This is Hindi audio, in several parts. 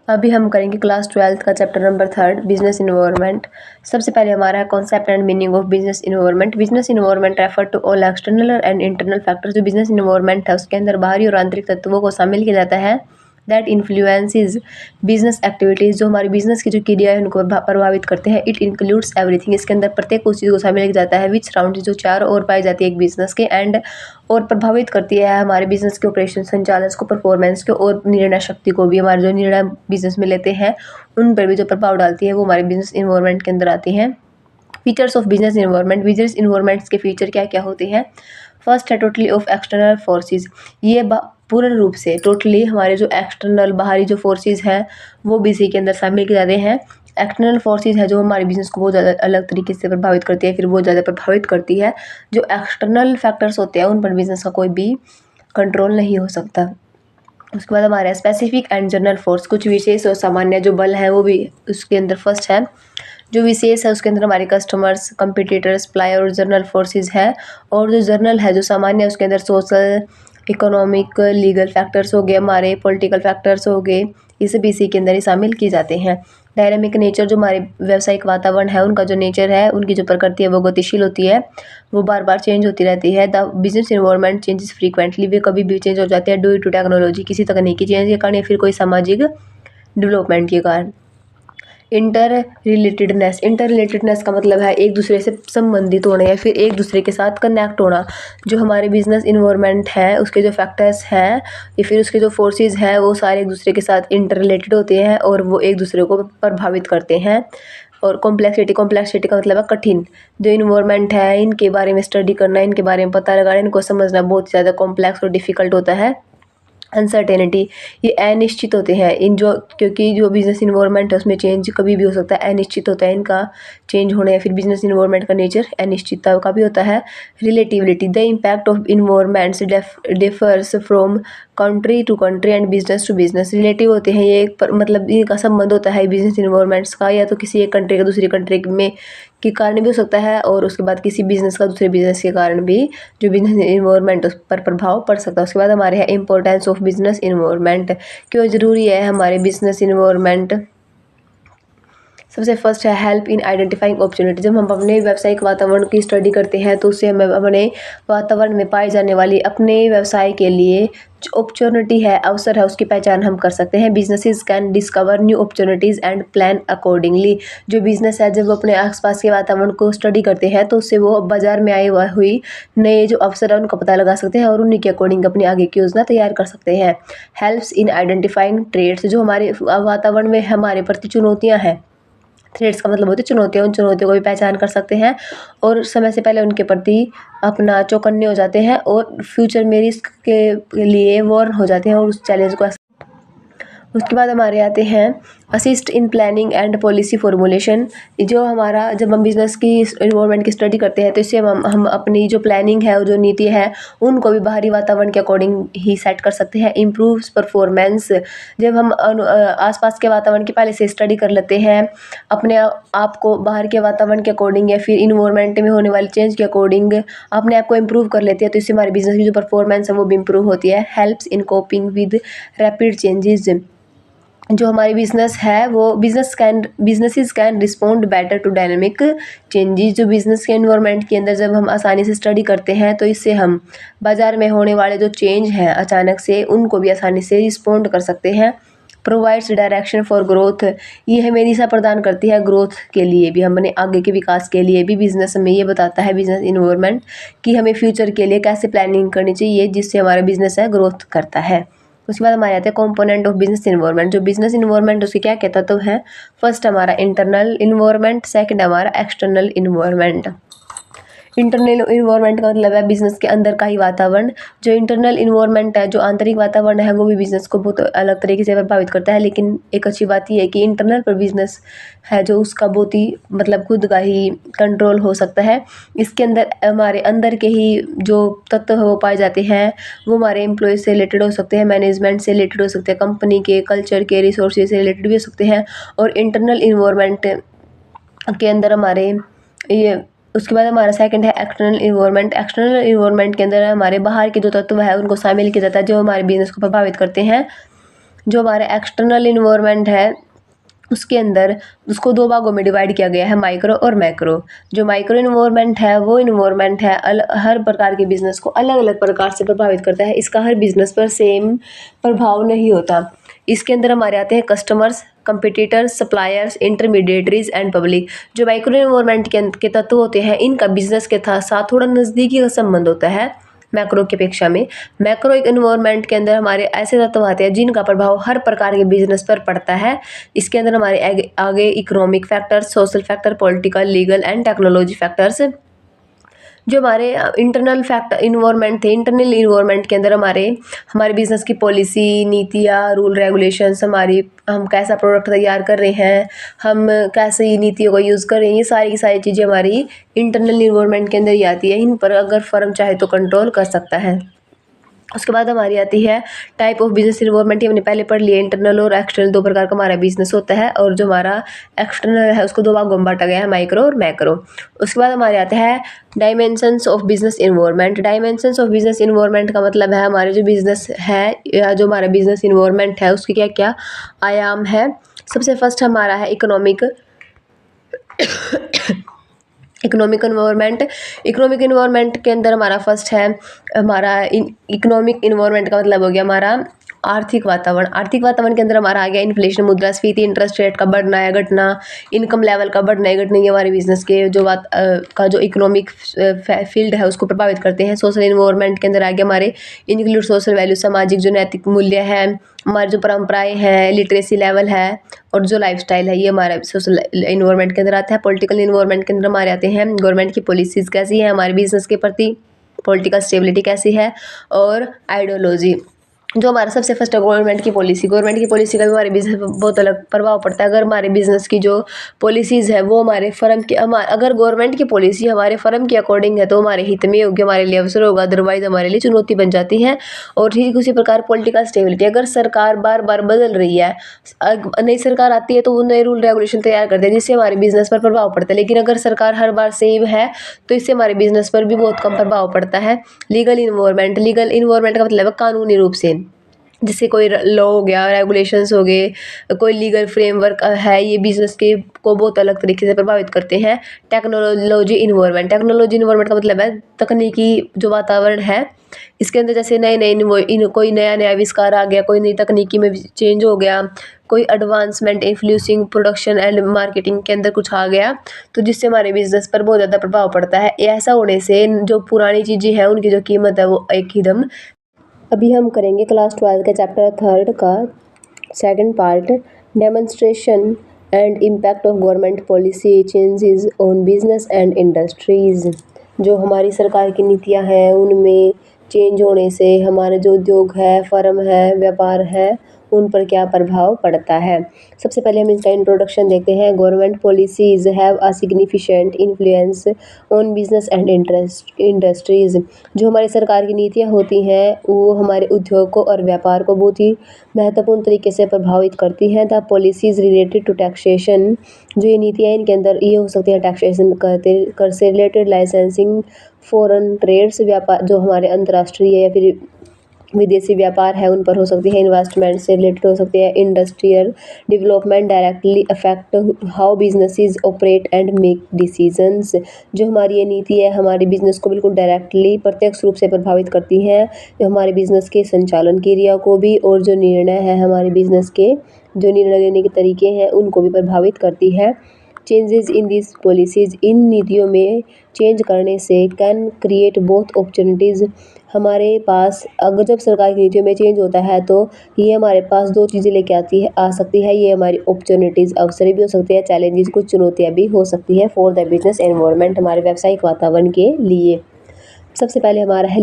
अभी हम करेंगे क्लास 12th का चैप्टर नंबर 3 बिजनेस इन्वायरमेंट। सबसे पहले हमारा है concept and meaning of business environment. Business environment refer to all external and internal factors. जो बिजनेस इन्वायरमेंट है उसके अंदर बाहरी और आंतरिक तत्वों को शामिल किया जाता है दैट इन्फ्लुएंसेस बिजनेस एक्टिविटीज़। जो हमारी बिजनेस की जो क्रिया है उनको प्रभावित करते हैं। It includes everything. इसके अंदर प्रत्येक उस चीज़ को शामिल किया जाता है विच राउंड जो चारों ओर पाई जाती है एक बिजनेस के एंड और प्रभावित करती है हमारे बिजनेस के ऑपरेशन संचालन को, परफॉर्मेंस को और निर्णय शक्ति को भी। हमारे जो निर्णय बिजनेस में लेते हैं उन पर भी जो प्रभाव डालती है वो हमारे बिजनेस इन्वायरमेंट के अंदर आती हैं। Features of business environment. Business environments के फीचर क्या क्या होते हैं? फर्स्ट है टोटली ऑफ एक्सटर्नल फोर्सेस। ये पूर्ण रूप से टोटली हमारे जो एक्सटर्नल बाहरी जो फोर्सेस हैं वो भी इसी के अंदर शामिल किए जाते हैं। एक्सटर्नल फोर्सेस है जो हमारे बिजनेस को बहुत ज़्यादा अलग तरीके से प्रभावित करती है, फिर बहुत ज़्यादा प्रभावित करती है। जो एक्सटर्नल फैक्टर्स होते हैं उन पर बिजनेस का कोई भी कंट्रोल नहीं हो सकता। उसके बाद हमारे स्पेसिफिक एंड जनरल फोर्स। कुछ विशेष और सामान्य जो बल है वो भी उसके अंदर फर्स्ट है। जो विशेष है उसके अंदर हमारे कस्टमर्स, कंपटीटर्स, सप्लायर और जनरल फोर्सेस है। और जो जनरल है जो सामान्य है उसके अंदर सोशल, इकोनॉमिक, लीगल फैक्टर्स हो गए, हमारे पॉलिटिकल फैक्टर्स हो गए, ये सब इसी के अंदर ही शामिल किए जाते हैं। Dynamic nature. जो हमारे व्यावसायिक वातावरण है उनका जो नेचर है, उनकी जो प्रकृति है वो गतिशील होती है, वो बार बार चेंज होती रहती है। The business environment changes frequently. वे कभी भी चेंज हो जाते हैं ड्यू टू टेक्नोलॉजी, किसी तकनीकी चेंज के कारण या फिर कोई सामाजिक डेवलपमेंट के कारण। इंटर रिलेटेडनेस का मतलब है एक दूसरे से संबंधित होना या फिर एक दूसरे के साथ कनेक्ट होना। जो हमारे बिजनेस इन्वायरमेंट है उसके जो फैक्टर्स हैं या फिर उसके जो फोर्सेस हैं वो सारे एक दूसरे के साथ इंटर रिलेटेड होते हैं और वो एक दूसरे को प्रभावित करते हैं। और कॉम्प्लेक्सिटी का मतलब है कठिन। जो इन्वायरमेंट है इनके बारे में स्टडी करना, इनके बारे में पता लगाना, इनको समझना बहुत ज़्यादा कॉम्प्लेक्स और डिफ़िकल्ट होता है। अनसर्टेनिटी। ये अनिश्चित होते हैं इन जो, क्योंकि जो बिजनेस इन्वायरमेंट है उसमें चेंज कभी भी हो सकता है, अनिश्चित होता है इनका चेंज होना। या फिर बिजनेस इन्वायरमेंट का नेचर अनिश्चितता का भी होता है। Relativity. The impact of environments differs from country to country and business to business. Relative होते हैं ये मतलब इनका संबंध होता है बिजनेस इन्वायरमेंट्स का या तो किसी एक कंट्री का दूसरी कंट्री में के कारण भी हो सकता है और उसके बाद किसी बिजनेस का दूसरे बिजनेस के कारण भी जो बिजनेस इन्वायरमेंट उस पर प्रभाव पड़ सकता है। उसके बाद हमारे यहाँ इंपॉर्टेंस ऑफ बिजनेस इन्वायरमेंट। क्यों ज़रूरी है हमारे बिजनेस इन्वायरमेंट? सबसे फर्स्ट है हेल्प इन आइडेंटिफाइंग अपॉर्चुनिटी। जब हम अपने व्यावसायिक वातावरण की स्टडी करते हैं तो उससे हमें अपने वातावरण में पाई जाने वाली अपने व्यवसाय के लिए जो अपॉर्चुनिटी है, अवसर है, उसकी पहचान हम कर सकते हैं। Businesses can discover new opportunities and plan accordingly. जो बिजनेस है जब वो अपने आसपास के वातावरण को स्टडी करते हैं तो उससे वो बाजार में हुई नए जो अवसर है उनका पता लगा सकते हैं और उन्हीं के अकॉर्डिंग अपनी आगे की योजना तैयार कर सकते हैं। Helps in identifying trades. जो हमारे वातावरण में हमारे प्रति चुनौतियाँ हैं, थ्रेड्स का मतलब होती है चुनौतियाँ, उन चुनौतियों को भी पहचान कर सकते हैं और समय से पहले उनके प्रति अपना चौकन्ने हो जाते हैं और फ्यूचर में रिस्क के लिए वार्न हो जाते हैं और उस चैलेंज को। उसके बाद हमारे आते हैं assist in planning and policy formulation. जो हमारा जब हम बिजनेस की इन्वायरमेंट की स्टडी करते हैं तो इससे हम अपनी जो प्लानिंग है और जो नीति है उनको भी बाहरी वातावरण के अकॉर्डिंग ही सेट कर सकते हैं। Improves performance. जब हम आसपास के वातावरण की पहले से स्टडी कर लेते हैं अपने आप को बाहर के वातावरण के अकॉर्डिंग या फिर इन्वायरमेंट में होने वाले चेंज के अकॉर्डिंग अपने आप को इम्प्रूव कर लेते हैं तो इससे हमारे बिजनेस की जो परफॉर्मेंस है वो भी इम्प्रूव होती है। Helps in coping with rapid changes. जो हमारी बिजनेस है वो businesses can respond better to dynamic changes. जो बिजनेस के एनवायरनमेंट के अंदर जब हम आसानी से स्टडी करते हैं तो इससे हम बाज़ार में होने वाले जो चेंज हैं अचानक से उनको भी आसानी से रिस्पॉन्ड कर सकते हैं। Provides direction for growth. ये हमें दिशा प्रदान करती है ग्रोथ के लिए भी, हमारे आगे के विकास के लिए भी। बिजनेस में ये बताता है बिजनेस इन्वायरमेंट कि हमें फ्यूचर के लिए कैसे प्लानिंग करनी चाहिए जिससे हमारा बिजनेस है ग्रोथ करता है। उसके बाद हमारे आते हैं कंपोनेंट ऑफ बिजनेस इन्वायरमेंट। जो बिजनेस इन्वायरमेंट उसके क्या कहता तो है फर्स्ट हमारा इंटरनल इन्वायरमेंट, सेकंड हमारा एक्सटर्नल इन्वायरमेंट। इंटरनल इन्वायरमेंट का मतलब है बिजनेस के अंदर का ही वातावरण। जो इंटरनल इन्वायरमेंट है, जो आंतरिक वातावरण है, वो भी बिजनेस को बहुत अलग तरीके से प्रभावित करता है। लेकिन एक अच्छी बात यह है कि इंटरनल पर बिजनेस है जो उसका बहुत ही मतलब खुद का ही कंट्रोल हो सकता है। इसके अंदर हमारे अंदर के ही जो तत्व वो पाए जाते हैं वो हमारे एम्प्लॉय से रिलेटेड हो सकते हैं, मैनेजमेंट से रिलेटेड हो सकते हैं, कंपनी के कल्चर के रिसोर्सेज से रिलेटेड भी हो सकते हैं। और इंटरनल इन्वायरमेंट के अंदर हमारे ये उसके बाद हमारा सेकंड है एक्सटर्नल इन्वायरमेंट। एक्सटर्नल इन्वायरमेंट के अंदर हमारे बाहर के जो तत्व है उनको शामिल किया जाता है जो हमारे बिजनेस को प्रभावित करते हैं। जो हमारा एक्सटर्नल इन्वायरमेंट है उसके अंदर उसको दो भागों में डिवाइड किया गया है, माइक्रो और मैक्रो। जो माइक्रो इन्वायरमेंट है वो इन्वायरमेंट है हर प्रकार के बिजनेस को अलग अलग प्रकार से प्रभावित करता है। इसका हर बिजनेस पर सेम प्रभाव नहीं होता। इसके अंदर हमारे आते हैं customers, competitors, suppliers, intermediaries and public. जो माइक्रो इन्वायरमेंट के तत्व होते हैं इनका बिजनेस के साथ थोड़ा नज़दीकी का संबंध होता है मैक्रो की अपेक्षा में। मैक्रो इन्वायरमेंट के अंदर हमारे ऐसे तत्व आते हैं जिनका प्रभाव हर प्रकार के बिजनेस पर पड़ता है। इसके अंदर हमारे आगे economic factors, social factor, political, legal and technology factors. जो हमारे इंटरनल फैक्टर इन्वायरमेंट थे, इंटरनल इन्वायरमेंट के अंदर हमारे बिजनेस की पॉलिसी, नीतियाँ, रूल रेगुलेशंस, हम कैसा प्रोडक्ट तैयार कर रहे हैं, हम कैसे नीतियों को यूज़ कर रहे हैं, ये सारी की सारी चीज़ें हमारी इंटरनल इन्वायरमेंट के अंदर ही आती है। इन पर अगर फर्म चाहे तो कंट्रोल कर सकता है। उसके बाद हमारी आती है टाइप ऑफ बिजनेस इन्वायरमेंट। ये हमने पहले पढ़ लिया, इंटरनल और एक्सटर्नल दो प्रकार का हमारा बिजनेस होता है। और जो हमारा एक्सटर्नल है उसको दो भागों में बांटा गया है, माइक्रो और मैक्रो। उसके बाद हमारे आता है dimensions of business environment. Dimensions of business environment का मतलब है हमारे जो बिजनेस है या जो हमारा बिजनेस इन्वायरमेंट है उसके क्या क्या आयाम है। सबसे फर्स्ट हमारा है इकोनॉमिक इन्वायरमेंट। इकोनॉमिक इन्वायरमेंट के अंदर हमारा फर्स्ट है हमारा इकोनॉमिक इन्वायरमेंट का मतलब हो गया हमारा आर्थिक वातावरण। आर्थिक वातावरण के अंदर हमारा आ गया इन्फ्लेशन, मुद्रास्फीति, इंटरेस्ट रेट का बढ़ना या घटना, इनकम लेवल का बढ़ना या घटना। ये हमारे बिजनेस के जो इकोनॉमिक फील्ड है उसको प्रभावित करते हैं। सोशल इन्वायरमेंट के अंदर आ गया हमारे इंक्लूड सोशल वैल्यू, सामाजिक जो नैतिक मूल्य है, हमारी जो परंपराएं हैं, लिटरेसी लेवल है और जो लाइफस्टाइल है, ये हमारे सोशल इन्वायरमेंट के अंदर आता है। पॉलिटिकल इन्वायरमेंट के अंदर हमारे आते हैं गवर्नमेंट की पॉलिसीज़ कैसी है हमारे बिजनेस के प्रति, पॉलिटिकल स्टेबिलिटी कैसी है, और आइडियोलॉजी। जो हमारा सबसे फर्स्ट है गवर्नमेंट की पॉलिसी। गवर्नमेंट की पॉलिसी का भी हमारे बिजनेस पर बहुत अलग प्रभाव पड़ता है। अगर हमारे बिजनेस की जो पॉलिसीज़ है वो हमारे फर्म की अगर गवर्नमेंट की पॉलिसी हमारे फर्म के अकॉर्डिंग है तो हमारे हित में होगी, हमारे लिए अवसर होगा, अदरवाइज हमारे लिए चुनौती बन जाती है। और ठीक उसी प्रकार पॉलिटिकल स्टेबिलिटी, अगर सरकार बार बार बदल रही है, नई सरकार आती है तो वो नए रूल रेगुलेशन तैयार करते हैं जिससे हमारे बिजनेस पर प्रभाव पड़ता है। लेकिन अगर सरकार हर बार सेम है तो इससे हमारे बिजनेस पर भी बहुत कम प्रभाव पड़ता है। लीगल इन्वायरमेंट का मतलब है कानूनी रूप से, जैसे कोई लॉ हो गया, रेगुलेशंस हो गए, कोई लीगल फ्रेमवर्क है, ये बिजनेस के को बहुत अलग तरीके से प्रभावित करते हैं। टेक्नोलॉजी इन्वायरमेंट का मतलब है तकनीकी जो वातावरण है, इसके अंदर जैसे कोई नया आविष्कार आ गया, कोई नई तकनीकी में चेंज हो गया, कोई advancement influencing production and marketing के अंदर कुछ आ गया तो जिससे हमारे बिजनेस पर बहुत ज़्यादा प्रभाव पड़ता है। ऐसा होने से जो पुरानी चीज़ें हैं उनकी जो कीमत है वो एकदम। अभी हम करेंगे क्लास 12 के चैप्टर 3 का second part, demonstration and impact of government policy changes on business and industries. जो हमारी सरकार की नीतियां हैं उनमें चेंज होने से हमारे जो उद्योग है, फर्म है, व्यापार है, उन पर क्या प्रभाव पड़ता है। सबसे पहले हम इसका इंट्रोडक्शन देखते हैं। Government policies have a significant influence on business and industries. जो हमारी सरकार की नीतियाँ होती हैं वो हमारे उद्योग को और व्यापार को बहुत ही महत्वपूर्ण तरीके से प्रभावित करती हैं। The policies related to taxation, जो ये नीतियाँ इनके अंदर ये हो सकती है टैक्सेशन कर से रिलेटेड, लाइसेंसिंग, फॉरेन ट्रेड्स, व्यापार जो हमारे अंतर्राष्ट्रीय या फिर विदेशी व्यापार है उन पर हो सकती है, इन्वेस्टमेंट से रिलेटेड हो सकती है, industrial development directly affect how businesses operate and make decisions. जो हमारी ये नीति है हमारे बिजनेस को बिल्कुल डायरेक्टली प्रत्यक्ष रूप से प्रभावित करती हैं, जो हमारे बिजनेस के संचालन क्रिया को भी, और जो निर्णय है हमारे बिजनेस के जो निर्णय लेने के तरीके हैं उनको भी प्रभावित करती है। चेंजेस इन दिस पॉलिसीज़, इन नीतियों में चेंज करने से कैन क्रिएट बोथ अपॉर्चुनिटीज़। हमारे पास अगर जब सरकार की नीतियों में चेंज होता है तो ये हमारे पास दो चीज़ें लेके आ सकती है। ये हमारी अपॉर्चुनिटीज़ अवसर भी हो सकती है, चैलेंजेस कुछ चुनौतियाँ भी हो सकती है फॉर द बिजनेस एनवायरनमेंट, हमारे व्यावसायिक वातावरण के लिए। सबसे पहले हमारा है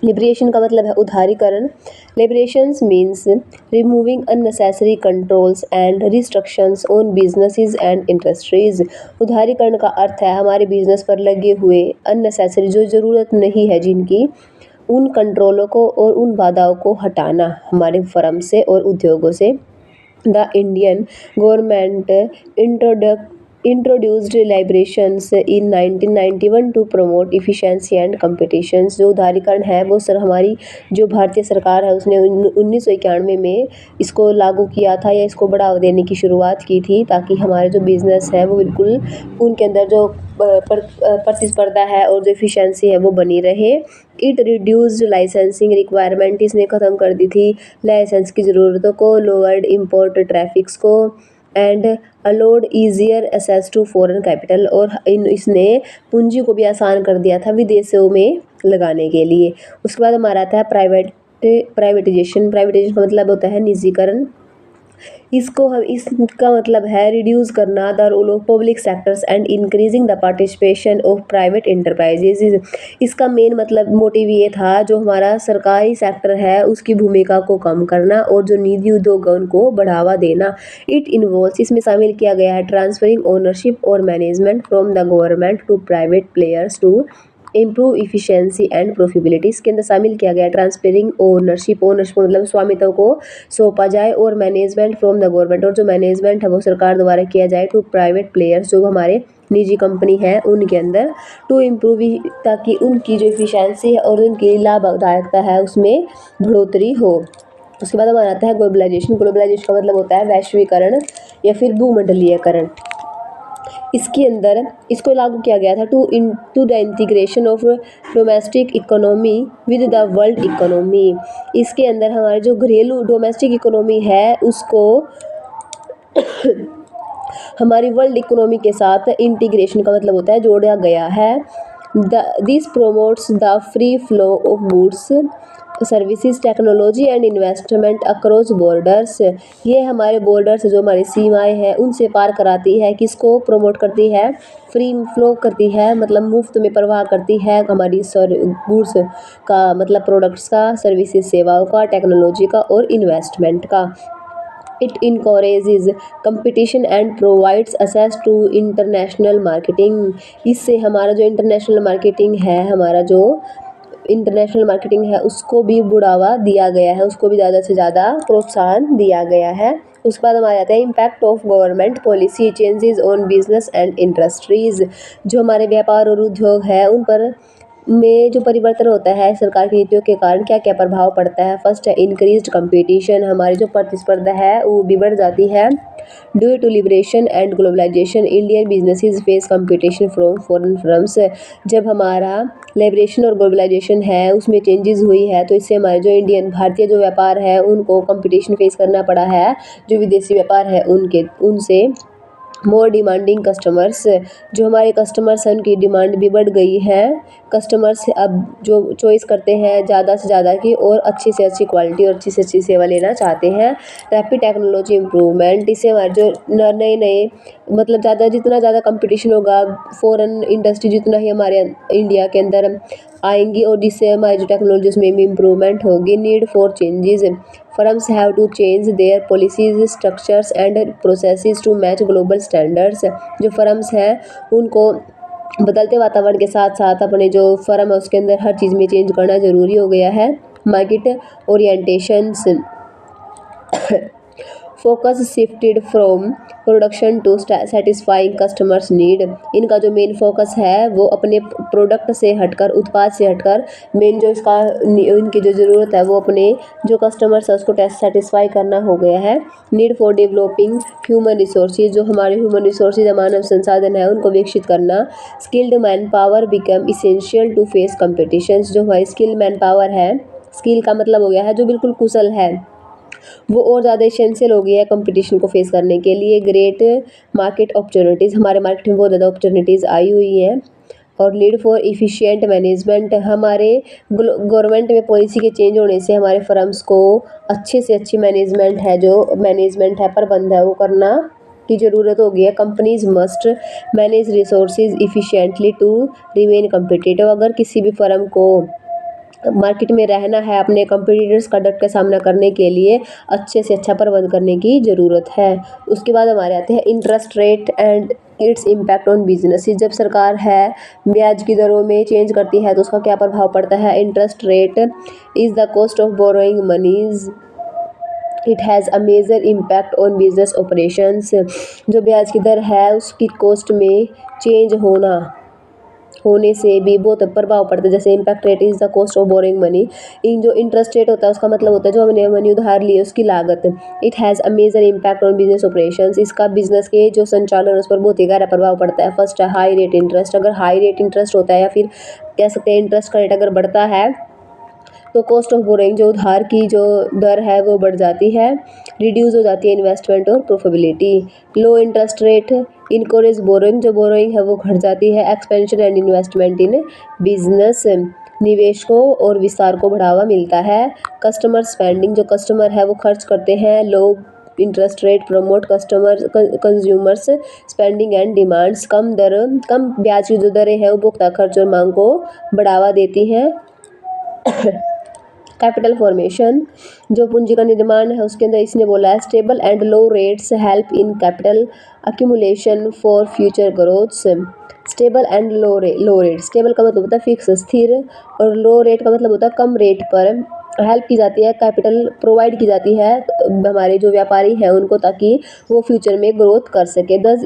लिबरेशन का मतलब है उदारीकरण। Liberations means removing unnecessary controls and restrictions on businesses and industries. उदारीकरण का अर्थ है हमारे बिजनेस पर लगे हुए अननेसेसरी जो ज़रूरत नहीं है जिनकी, उन कंट्रोलों को और उन बाधाओं को हटाना हमारे फर्म से और उद्योगों से। The Indian government introduced liberations in 1991 to promote efficiency and competitions. जो उदारीकरण है वो सर हमारी जो भारतीय सरकार है उसने 1991 में इसको लागू किया था या इसको बढ़ावा देने की शुरुआत की थी, ताकि हमारे जो बिज़नेस है वो बिल्कुल उनके अंदर जो प्रतिस्पर्धा है और जो एफिशिएंसी है वो बनी रहे। इट रिड्यूस्ड लाइसेंसिंग रिक्वायरमेंट, इसने ख़त्म कर दी थी लाइसेंस की ज़रूरतों को, लोअर्ड इंपोर्ट ट्रैफिक्स को and allowed easier access to foreign capital, और इसने पूंजी को भी आसान कर दिया था विदेशों में लगाने के लिए। उसके बाद हमारा आता है प्राइवेटाइजेशन का मतलब होता है निजीकरण। इसका मतलब है रिड्यूस करना the role of public sectors and increasing the participation of private enterprises. इसका मेन मतलब मोटिव ये था, जो हमारा सरकारी सेक्टर है उसकी भूमिका को कम करना और जो निजी उद्योग है उनको बढ़ावा देना। इट इन्वॉल्व्स, इसमें शामिल किया गया है ट्रांसफरिंग ओनरशिप और management from the government to private players to improve efficiency and profitability. इसके अंदर शामिल किया गया ट्रांसफरिंग ओनरशिप मतलब स्वामित्व को सौंपा जाए, और मैनेजमेंट फ्रॉम द गवर्नमेंट, और जो मैनेजमेंट है वो सरकार द्वारा किया जाए टू प्राइवेट प्लेयर्स, जो हमारे निजी कंपनी है उनके अंदर, टू इम्प्रूव, ताकि उनकी जो इफिशिएंसी है और उनकी लाभदायकता है उसमें बढ़ोतरी हो। उसके बाद हमारा आता है ग्लोबलाइजेशन का मतलब होता है वैश्वीकरण या फिर भूमंडलीयकरण। इसके अंदर इसको लागू किया गया था to the integration of domestic economy with the world economy. इसके अंदर हमारे जो घरेलू डोमेस्टिक इकोनॉमी है उसको हमारी वर्ल्ड इकोनॉमी के साथ इंटीग्रेशन का मतलब होता है जोड़ा गया है। This promotes the free flow of goods services technology and investment across borders. ये हमारे बॉर्डर्स जो हमारी सीमाएं हैं उनसे पार कराती है, किसको प्रमोट करती है, फ्री फ्लो करती है, मतलब मुफ्त में प्रवाह करती है हमारी गुड्स का, मतलब प्रोडक्ट्स का, सर्विसेज सेवाओं का, टेक्नोलॉजी का और इन्वेस्टमेंट का। It encourages competition and provides access to international marketing. इससे हमारा जो इंटरनेशनल मार्केटिंग है उसको भी बढ़ावा दिया गया है, उसको भी ज़्यादा से ज़्यादा प्रोत्साहन दिया गया है। उसके बाद हमारे आता है impact of government policy changes on business and industries. जो हमारे व्यापार और उद्योग है उन पर में जो परिवर्तन होता है सरकार की नीतियों के कारण क्या क्या प्रभाव पड़ता है। फर्स्ट है इंक्रीज्ड कंपटीशन, हमारी जो प्रतिस्पर्धा है वो भी बढ़ जाती है। Due to liberation and globalisation Indian businesses face competition from foreign firms. जब हमारा लिबरेशन और ग्लोबलाइजेशन है उसमें चेंजेस हुई है तो इससे हमारे जो भारतीय जो व्यापार है उनको कंपटीशन फेस करना पड़ा है जो विदेशी व्यापार है उनसे। मोर डिमांडिंग कस्टमर्स, जो हमारे कस्टमर्स हैं उनकी डिमांड भी बढ़ गई है। कस्टमर्स अब जो चॉइस करते हैं ज़्यादा से ज़्यादा की और अच्छी से अच्छी क्वालिटी और अच्छी से अच्छी सेवा लेना चाहते हैं। रैपिड टेक्नोलॉजी इम्प्रूवमेंट, इससे हमारे जो नए मतलब जितना ज़्यादा कंपटीशन होगा, फॉरेन इंडस्ट्री जितना ही हमारे इंडिया के अंदर आएंगी और जिससे हमारी जो टेक्नोलॉजी उसमें भी इम्प्रूवमेंट होगी। Need for changes, firms have to change their policies structures and processes to match global standards. जो फर्म्स हैं उनको बदलते वातावरण के साथ साथ अपने जो फर्म है उसके अंदर हर चीज़ में चेंज करना ज़रूरी हो गया है। Market orientations, focus shifted from production to satisfying customers need. इनका जो मेन फोकस है वो अपने प्रोडक्ट से हटकर, उत्पाद से हटकर मेन जो इनकी जो ज़रूरत है वो अपने जो कस्टमर्स है उसको सेटिस्फाई करना हो गया है। Need for developing human resources, जो हमारे ह्यूमन रिसोर्सेज मानव संसाधन है उनको विकसित करना। Skilled manpower become essential to face competitions, जो हमारी स्किल मैन पावर है, स्किल का मतलब हो गया है जो बिल्कुल कुशल है, वो और ज़्यादा एसेंशियल हो गया है कंपटीशन को फेस करने के लिए। ग्रेट मार्केट अपॉर्चुनिटीज़, हमारे मार्केट में बहुत ज़्यादा अपॉर्चुनिटीज़ आई हुई हैं। और नीड फॉर इफ़िशिएंट मैनेजमेंट, हमारे गवर्नमेंट में पॉलिसी के चेंज होने से हमारे फर्म्स को अच्छे से अच्छी मैनेजमेंट है प्रबंध है वो करना की ज़रूरत हो गई है। Companies must manage resources efficiently to remain competitive, अगर किसी भी फर्म को मार्केट में रहना है, अपने कंपटीटर्स का डट का सामना करने के लिए अच्छे से अच्छा प्रबंध करने की ज़रूरत है। उसके बाद हमारे आते हैं interest rate and its impact on business. जब सरकार है ब्याज की दरों में चेंज करती है तो उसका क्या प्रभाव पड़ता है। Interest rate is the cost of borrowing monies it has a major impact on business operations. जो ब्याज की दर है उसकी कॉस्ट में चेंज होने से भी बहुत प्रभाव पड़ता है। जैसे impact rate is the cost of borrowing money. इन जो इंटरेस्ट रेट होता है उसका मतलब होता है जो हमने मनी उधार ली है उसकी लागत। It has a major impact on business operations. इसका बिजनेस के जो संचालन है उस पर बहुत ही गहरा प्रभाव पड़ता है। फर्स्ट है हाई रेट इंटरेस्ट। अगर हाई रेट इंटरेस्ट होता है या फिर कह सकते हैं इंटरेस्ट का रेट अगर बढ़ता है तो कॉस्ट ऑफ बोरोइंग जो उधार की जो दर है वो बढ़ जाती है, रिड्यूस हो जाती है इन्वेस्टमेंट और प्रोफिटेबिलिटी। लो इंटरेस्ट रेट इनकरेज बोरोइंग, जो बोरोइंग है वो घट जाती है। Expansion and investment in business, निवेशकों और विस्तार को बढ़ावा मिलता है। कस्टमर स्पेंडिंग, जो कस्टमर है वो खर्च करते हैं। Low interest rate promote consumers spending and demands, कम ब्याज की जो दरें हैं उपभोक्ता खर्च और मांग को बढ़ावा देती हैं। कैपिटल फॉर्मेशन, जो पूंजी का निर्माण है उसके अंदर इसने बोला है stable and low rates help in capital accumulation for future growth. Stable and low rate, stable का मतलब होता है फिक्स स्थिर, और लो रेट का मतलब होता है कम रेट पर हेल्प की जाती है, कैपिटल प्रोवाइड की जाती है हमारे जो व्यापारी हैं उनको, ताकि वो फ्यूचर में ग्रोथ कर सके। These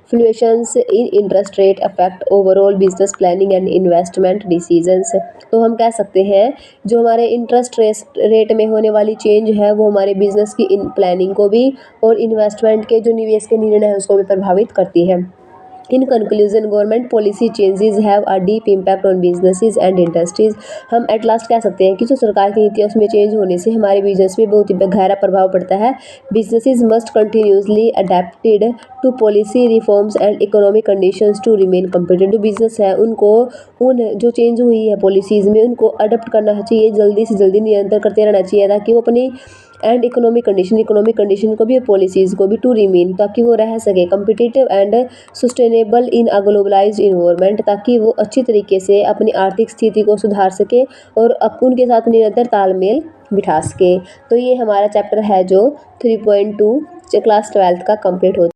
fluctuations in interest rate affect overall business planning and investment decisions. तो हम कह सकते हैं जो हमारे इंटरेस्ट रेट में होने वाली चेंज है वो हमारे बिजनेस की इन प्लानिंग को भी और इन्वेस्टमेंट के जो निवेश के निर्णय है उसको भी प्रभावित करती है। In conclusion government policy changes have a deep impact on businesses and industries. हम एट लास्ट कह सकते हैं कि जो सरकार की नीति है उसमें चेंज होने से हमारे बिजनेस पे बहुत ही गहरा प्रभाव पड़ता है। Businesses must continuously adapted to policy reforms and economic conditions to remain competitive. Business है उनको उन जो चेंज हुई है पॉलिसीज़ में उनको अडोप्ट करना चाहिए, जल्दी से जल्दी निरंतर करते रहना चाहिए ताकि वो अपनी एंड इकोनॉमिक कंडीशन को भी पॉलिसीज़ को भी टू रिमेन, ताकि वो रह सके competitive and sustainable in a globalised environment, ताकि वो अच्छी तरीके से अपनी आर्थिक स्थिति को सुधार सके और उनके साथ निरंतर तालमेल बिठा सके। तो ये हमारा चैप्टर है जो 3.2 क्लास 12th का कंप्लीट होता है।